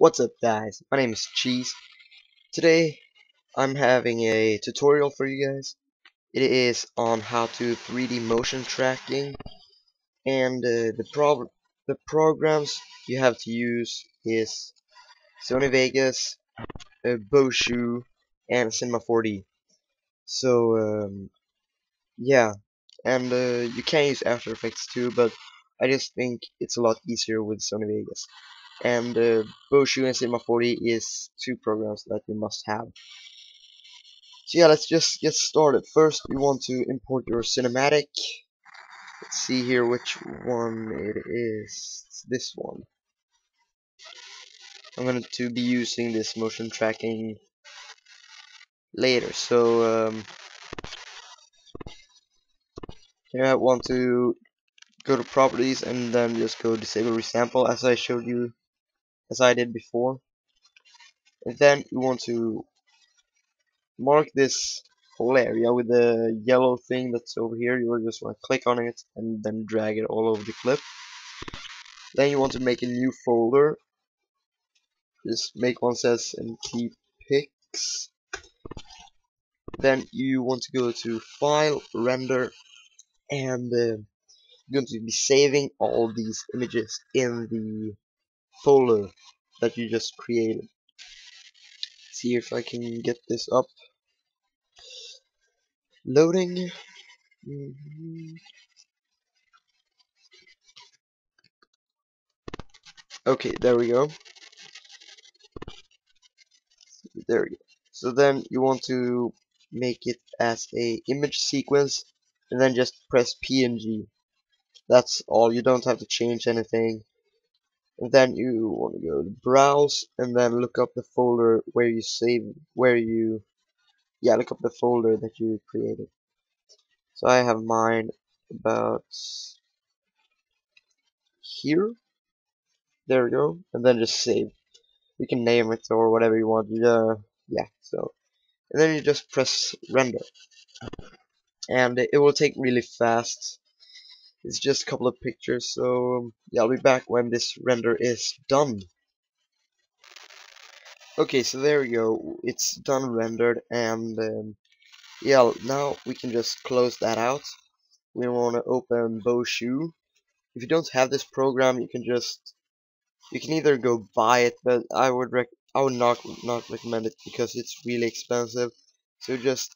What's up guys, my name is Cheese. Today I'm having a tutorial for you guys. It is on how to 3D motion tracking, and the programs you have to use is Sony Vegas, Boujou, and Cinema 4D. So yeah, and you can use After Effects too, but I just think it's a lot easier with Sony Vegas. And Boujou and Cinema 4D is two programs that you must have. So yeah, let's just get started. First, we want to import your cinematic. Let's see here which one it is. It's this one. I'm going to be using this motion tracking later. So here I want to go to properties and then just go disable resample as I showed you, as I did before. And then you want to mark this whole area with the yellow thing that's over here. You just want to click on it and then drag it all over the clip. Then you want to make a new folder. Just make one says MT pics. Then you want to go to File, Render, and you're going to be saving all these images in the folder that you just created. See if I can get this up. Loading. Okay, there we go. There we go. So then you want to make it as a image sequence, and then just press PNG. That's all. You don't have to change anything. And then you want to go to browse and then look up the folder where you look up the folder that you created. So I have mine about here. There we go. And then just save. You can name it or whatever you want. Yeah, so and then you just press render, and it will take really fast. It's just a couple of pictures, so yeah, I'll be back when this render is done. Okay, so there we go. It's done rendered, and yeah, now we can just close that out. We want to open Boujou. If you don't have this program, you can either go buy it, but I would not recommend it because it's really expensive. So just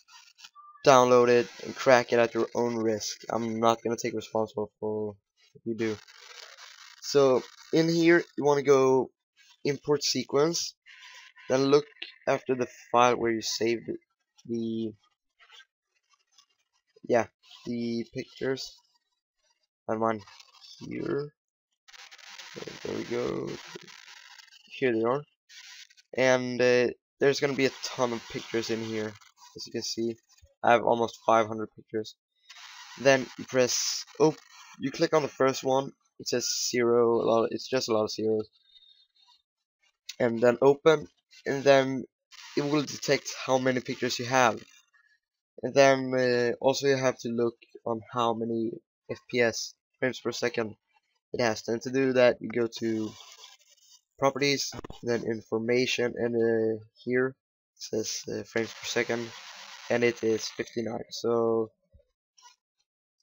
download it and crack it at your own risk. I'm not gonna take responsible for if you do. So in here, you want to go import sequence. Then look after the file where you saved the the pictures. And one here. There we go. Here they are. And there's gonna be a ton of pictures in here, as you can see. I have almost 500 pictures. Then you press you click on the first one. It says 0. It's just a lot of zeros. And then open, and then it will detect how many pictures you have. And then also you have to look on how many FPS, frames per second, it has. And to do that, you go to properties, then information, and here it says frames per second, and it is 59. So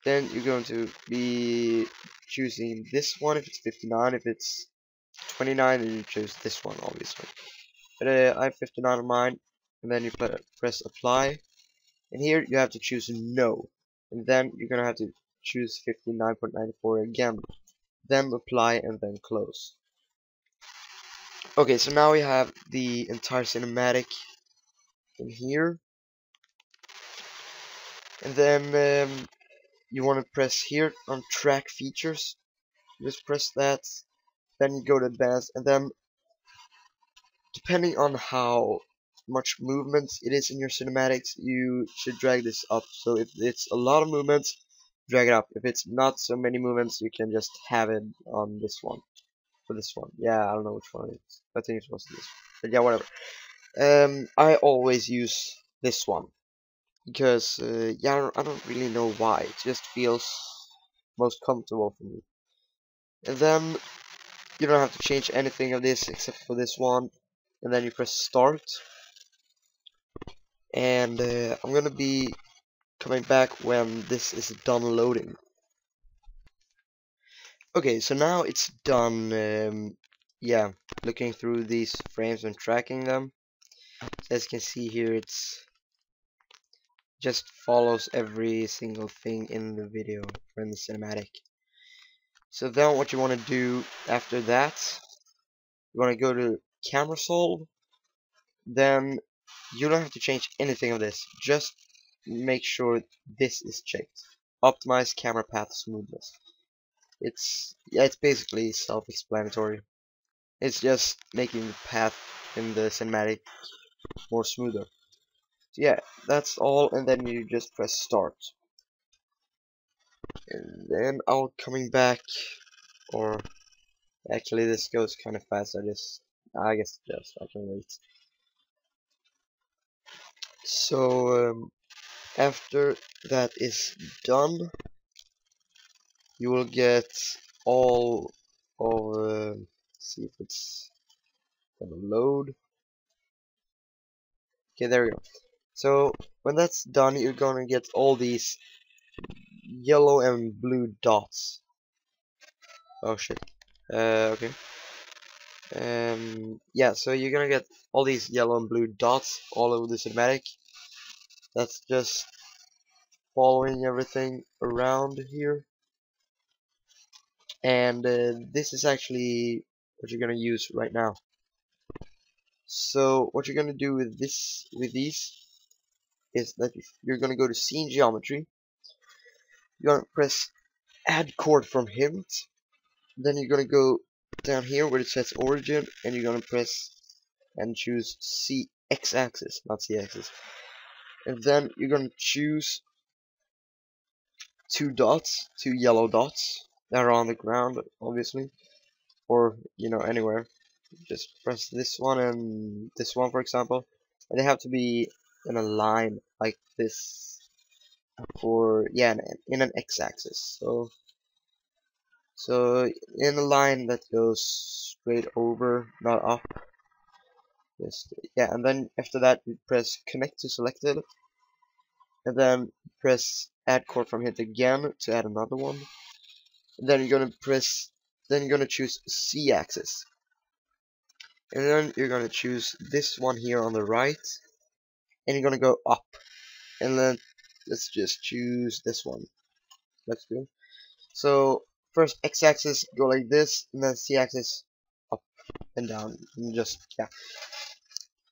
then you're going to be choosing this one if it's 59. If it's 29, then you choose this one, obviously. But I have 59 on mine, and then you press apply, and here you have to choose no, and then you're gonna have to choose 59.94 again, then apply, and then close. Okay, so now we have the entire cinematic in here, and then you want to press here on track features. Just press that, then you go to advanced, and then depending on how much movement it is in your cinematics, you should drag this up. So if it's a lot of movements, drag it up. If it's not so many movements, you can just have it on this one. For this one, yeah, I don't know which one it is. I think it's supposed to be this one. But yeah, whatever. I always use this one because yeah, I don't really know why. It just feels most comfortable for me. And then you don't have to change anything of this except for this one, and then you press start. And I'm gonna be coming back when this is done loading. Okay, so now it's done. Yeah, looking through these frames and tracking them. So as you can see here, it's just follows every single thing in the video or in the cinematic. So then what you want to do after that, you want to go to camera solve. Then you don't have to change anything of this. Just make sure this is checked. Optimize camera path smoothness. It's basically self-explanatory. It's just making the path in the cinematic more smoother. So yeah, that's all, and then you just press start. And then I'll coming back, or actually this goes kind of fast. I guess just I can wait. So after that is done, you will get all of. See if it's gonna load. Okay, there we go. So when that's done, you're gonna get all these yellow and blue dots. Oh shit. Okay. Yeah, so you're gonna get all these yellow and blue dots all over the cinematic. That's just following everything around here. And this is actually what you're gonna use right now. So what you're gonna do with these is that you're gonna go to scene geometry. You're gonna press add chord from hint. Then you're gonna go down here where it says origin, and you're gonna press and choose X axis, not C axis. And then you're gonna choose two yellow dots that are on the ground, obviously, or anywhere. Just press this one and this one, for example, and they have to be in a line like this for in an x-axis. So in a line that goes straight over, not up. Just and then after that you press connect to selected, and then press add chord from hit again to add another one. And then you're gonna choose C axis, and then you're gonna choose this one here on the right, and you're gonna go up, and then let's just choose this one. Let's do. So first X axis go like this, and then C axis up and down, and just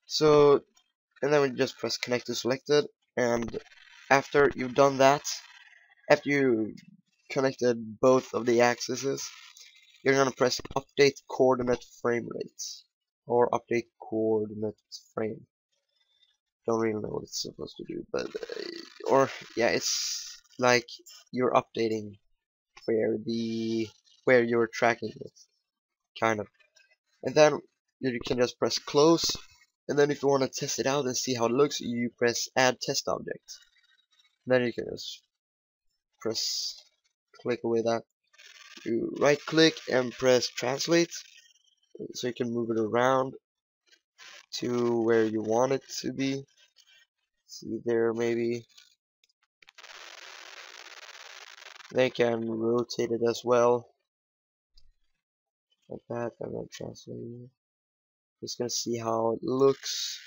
So and then we just press connect to selected, and after you've done that, after you connected both of the axes, you're gonna press update coordinate frame rates or update coordinate frame. Don't really know what it's supposed to do, but it's like you're updating where you're tracking it, kind of. And then you can just press close, and then if you want to test it out and see how it looks, you press add test object. Then you can just click away that. You right click and press translate, so you can move it around to where you want it to be. See there, maybe. They can rotate it as well, like that, and then translate. Just gonna see how it looks,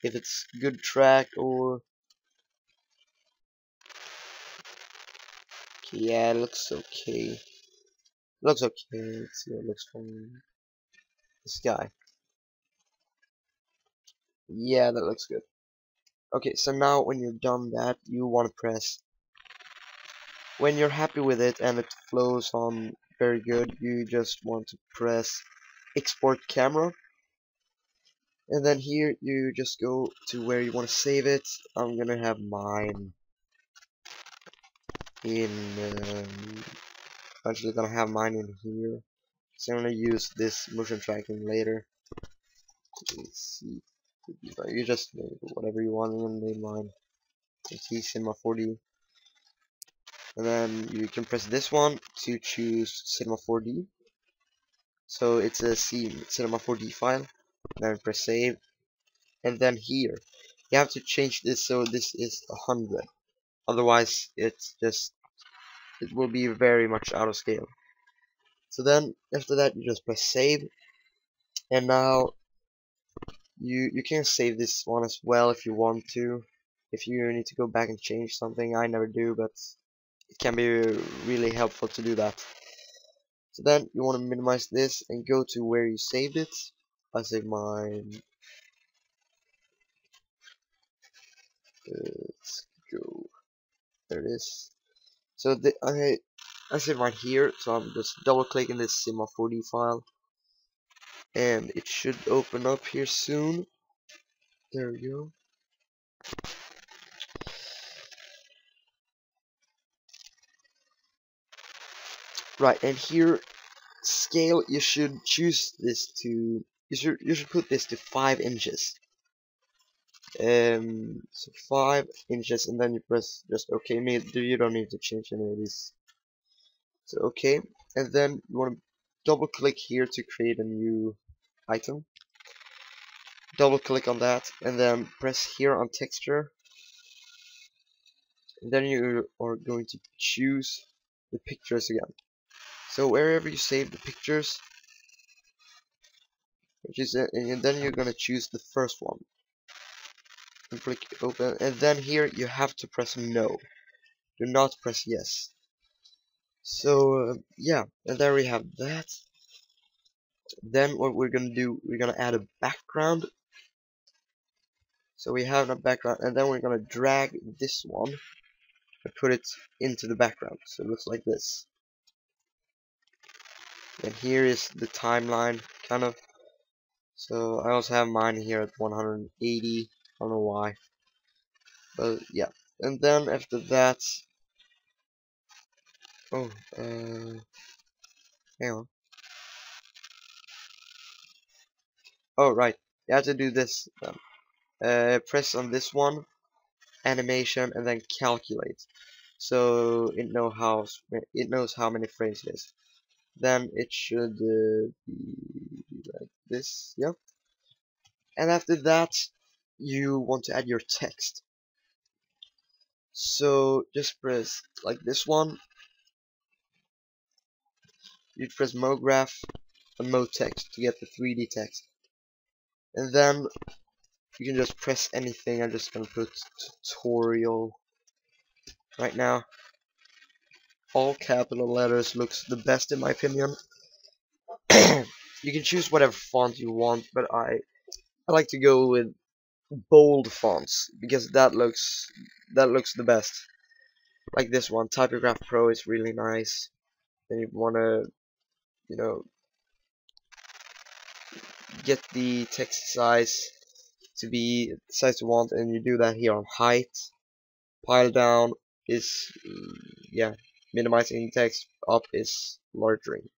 if it's good track or. Okay, yeah, it looks okay. Looks okay. Let's see what it looks from this guy. Yeah, that looks good. Okay, so now when you're done that, you want to press. When you're happy with it and it flows on very good, you just want to press export camera. And then here you just go to where you want to save it. I'm gonna have mine in. Actually, gonna have mine in here. So I'm gonna use this motion tracking later. Let's see. You just name whatever you want. I'm gonna name mine Cinema 4D. And then you can press this one to choose Cinema 4D. So it's a cinema 4D file. Then press save, and then here you have to change this so this is 100. Otherwise, it will be very much out of scale. So then after that, you just press save, and now you can save this one as well if you want to. If you need to go back and change something, I never do, but it can be really helpful to do that. So then you want to minimize this and go to where you saved it. I saved mine. Let's go. There it is. So I saved mine here. So I'm just double clicking this Cinema 4D file, and it should open up here soon. There we go. Right, and here scale, you should choose this to you should put this to 5 inches. So 5 inches, and then you press just OK. You don't need to change any of these. So OK, and then you want to double click here to create a new item. Double click on that, and then press here on texture. And then you are going to choose the pictures again. So wherever you save the pictures, and then you're gonna choose the first one. And click open, and then here you have to press no. Do not press yes. So yeah, and there we have that. Then what we're gonna do, we're gonna add a background. So we have a background, and then we're gonna drag this one and put it into the background. So it looks like this. And here is the timeline, kind of. So I also have mine here at 180. I don't know why, but yeah. And then after that, oh, hang on. Oh right, you have to do this then. Press on this one, animation, and then calculate. So it knows how many frames it is. Then it should be like this, yeah. And after that, you want to add your text. So just press like this one. You press mode graph and mode text to get the 3D text. And then you can just press anything. I'm just gonna put tutorial right now. All capital letters looks the best in my opinion. You can choose whatever font you want, but I like to go with bold fonts because that looks the best. Like this one, Typograph Pro is really nice. Then you wanna, you know, get the text size to be the size you want, and you do that here on height. Pile down is yeah, minimizing text. Up is largering.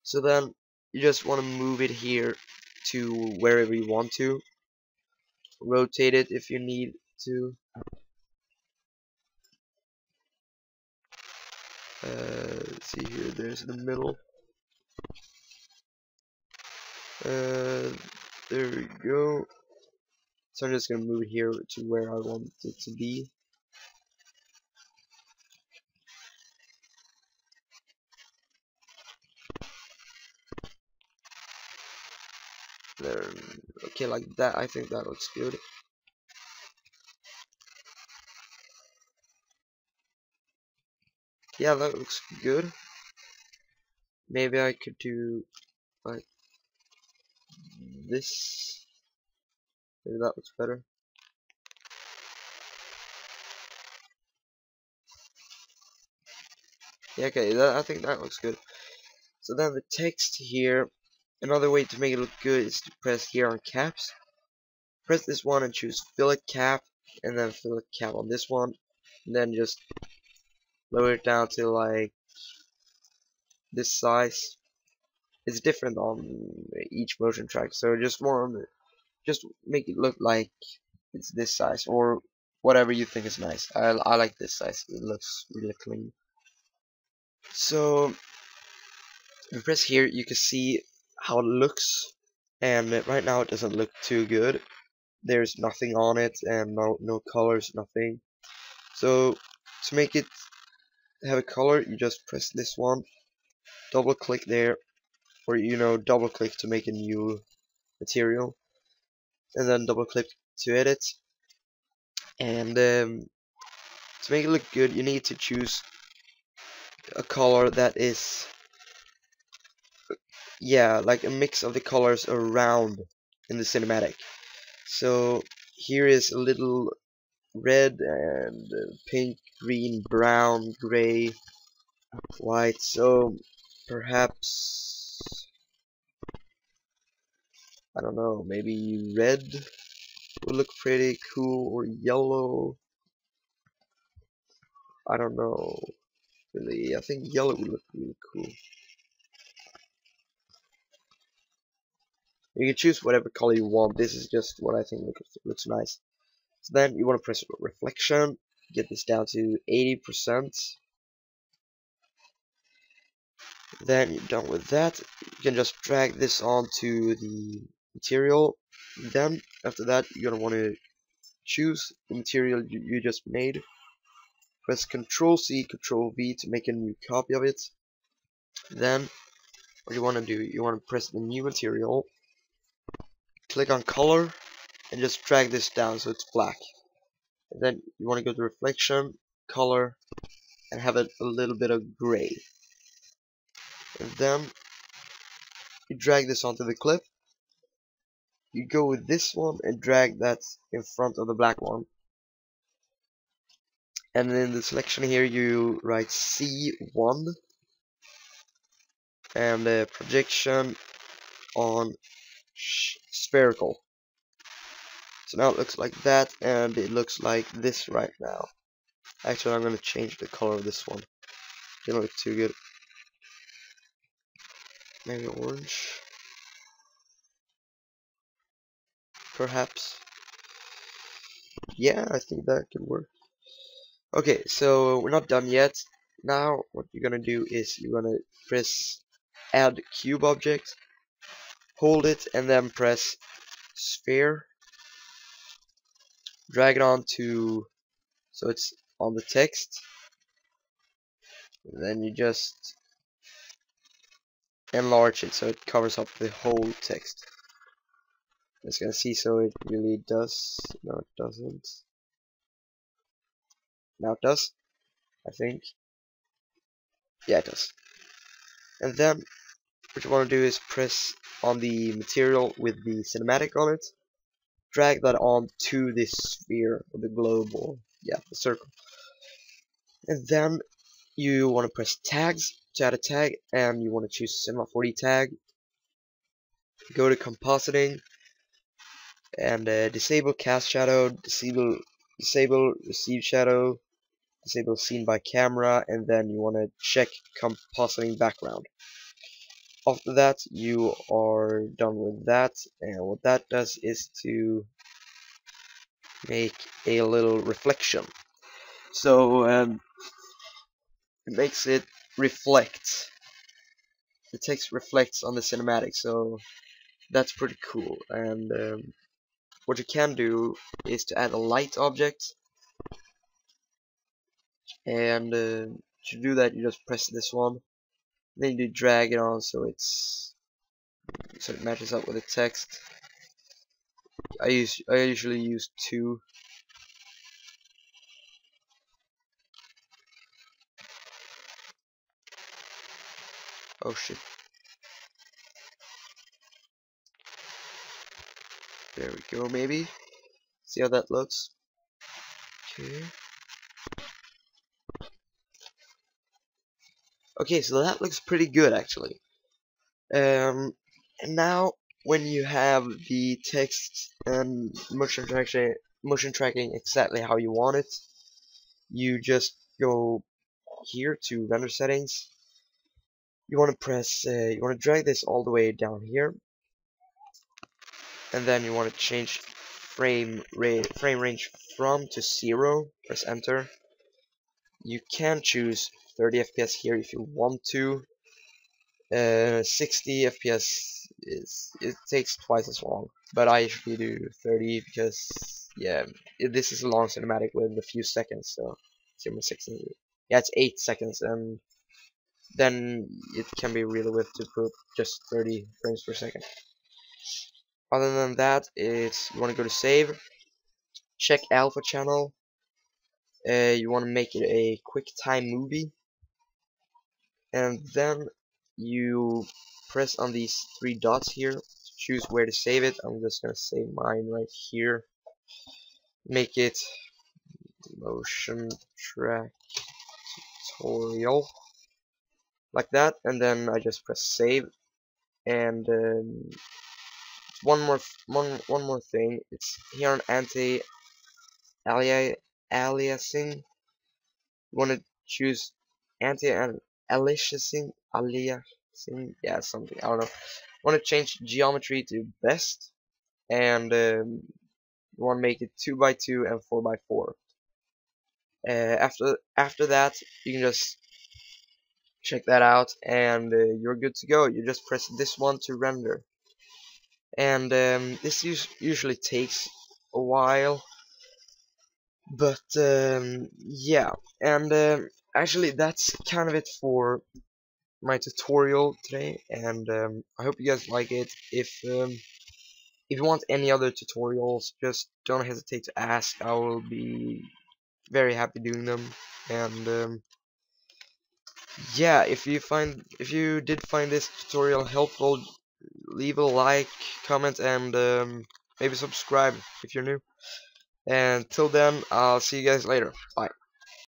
So then you just want to move it here to wherever you want to. Rotate it if you need to. Let's see here, there's the middle. There we go. So I'm just gonna move it here to where I want it to be. There, okay, like that. I think that looks good. Yeah, that looks good. Maybe I could do like this. Maybe that looks better. Yeah, okay, I think that looks good. So then the text here, another way to make it look good is to press here on caps. Press this one and choose fillet cap, and then fillet cap on this one, and then just lower it down to like this size. It's different on each motion track, so just make it look like it's this size or whatever you think is nice. I like this size. It looks really clean. So If you press here, you can see how it looks, and right now it doesn't look too good. There's nothing on it, and no colors, nothing. So to make it have a color, you just press this one, double click there, or double click to make a new material, and then double click to edit. And to make it look good, you need to choose a color that is, yeah, like a mix of the colors around in the cinematic. So here is a little red and pink, green, brown, gray, white. So perhaps, I don't know, maybe red would look pretty cool, or yellow. I don't know, really. I think yellow would look really cool. You can choose whatever color you want. This is just what I think looks nice. So then you want to press reflection, get this down to 80%. Then you're done with that. You can just drag this onto the material. Then after that, you're gonna want to choose the material you just made. Press Ctrl C, Ctrl V to make a new copy of it. Then what you want to do, you want to press the new material, click on color, and just drag this down so it's black. And then you want to go to reflection, color, and have it a little bit of gray. And then you drag this onto the clip. You go with this one and drag that in front of the black one. And in the selection here, you write C1 and projection on spherical. So now it looks like that, and it looks like this right now. Actually, I'm going to change the color of this one. It doesn't look too good. Maybe orange, perhaps. Yeah, I think that could work. Okay, so we're not done yet. Now what you're gonna do is you're gonna press add cube object, hold it, and then press sphere, drag it onto so it's on the text, and then you just enlarge it so it covers up the whole text. As you can see, so it really does. No, it doesn't. Now it does, I think. Yeah, it does. And then what you want to do is press on the material with the cinematic on it, drag that on to this sphere, or the globe, or yeah, the circle. And then you want to press tags to add a tag, and you want to choose Cinema 4D tag. Go to compositing and disable cast shadow, disable receive shadow, disable scene by camera, and then you want to check compositing background. After that, you are done with that, and what that does is to make a little reflection. So it makes it reflect. The text reflects on the cinematic, so that's pretty cool. And what you can do is to add a light object, and to do that, you just press this one. Then you drag it on so it matches up with the text. I usually use 2. Oh shit. There we go, maybe. See how that looks? Okay. Okay, so that looks pretty good actually. And now when you have the text and motion tracking exactly how you want it, you just go here to render settings. You want to press, you want to drag this all the way down here, and then you want to change frame range from to 0. Press enter. You can choose 30 FPS here if you want to. 60 FPS it takes twice as long, but I usually do 30 because yeah, this is a long cinematic with a few seconds, so 0.6. Yeah, it's 8 seconds, and then it can be really weird to put just 30 frames per second. Other than that, it's you want to go to save, check alpha channel. You want to make it a QuickTime movie, and then you press on these three dots here to choose where to save it. I'm just gonna save mine right here. Make it motion track tutorial like that, and then I just press save. And one more thing. It's here on anti-aliasing. You want to choose aliasing, yeah, something, I don't know. Want to change geometry to best, and you want to make it 2 by 2 and 4 by 4. After that, you can just check that out, and you're good to go. You just press this one to render, and this usually takes a while, but yeah. And actually, that's kind of it for my tutorial today, and I hope you guys like it. If you want any other tutorials, just don't hesitate to ask. I will be very happy doing them. And yeah, if you did find this tutorial helpful, leave a like, comment, and maybe subscribe if you're new. And till then, I'll see you guys later. Bye.